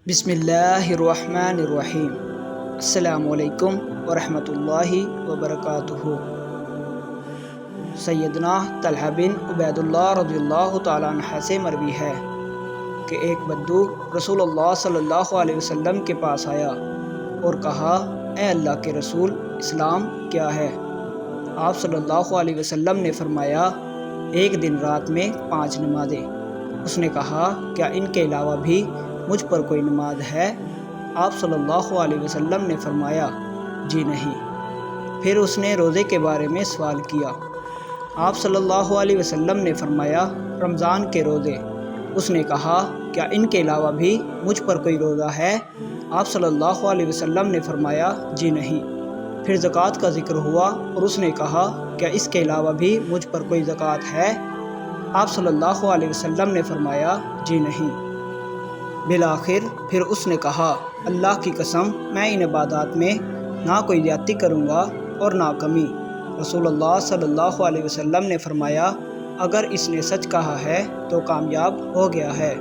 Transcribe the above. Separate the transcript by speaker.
Speaker 1: بسم اللہ الرحمن الرحیم۔ السلام علیکم ورحمۃ اللہ وبرکاتہ۔ سیدنا طلحہ بن عبید اللہ رضی اللہ تعالیٰ عنہ سے مروی ہے کہ ایک بدو رسول اللہ صلی اللہ علیہ وسلم کے پاس آیا اور کہا، اے اللہ کے رسول، اسلام کیا ہے؟ آپ صلی اللہ علیہ وسلم نے فرمایا، ایک دن رات میں 5 نمازیں۔ اس نے کہا، کیا ان کے علاوہ بھی مجھ پر کوئی نماز ہے؟ آپ صلی اللہ علیہ وسلم نے فرمایا، جی نہیں۔ پھر اس نے روزے کے بارے میں سوال کیا۔ آپ صلی اللہ علیہ وسلم نے فرمایا، رمضان کے روزے۔ اس نے کہا، کیا ان کے علاوہ بھی مجھ پر کوئی روزہ ہے؟ آپ صلی اللہ علیہ وسلم نے فرمایا، جی نہیں۔ پھر زکوٰۃ کا ذکر ہوا اور اس نے کہا، کیا اس کے علاوہ بھی مجھ پر کوئی زکوٰۃ ہے؟ آپ صلی اللہ علیہ وسلم نے فرمایا، جی نہیں۔ بالآخر پھر اس نے کہا، اللہ کی قسم، میں ان عبادات میں نہ کوئی زیادتی کروں گا اور نہ کمی۔ رسول اللہ صلی اللہ علیہ وسلم نے فرمایا، اگر اس نے سچ کہا ہے تو کامیاب ہو گیا ہے۔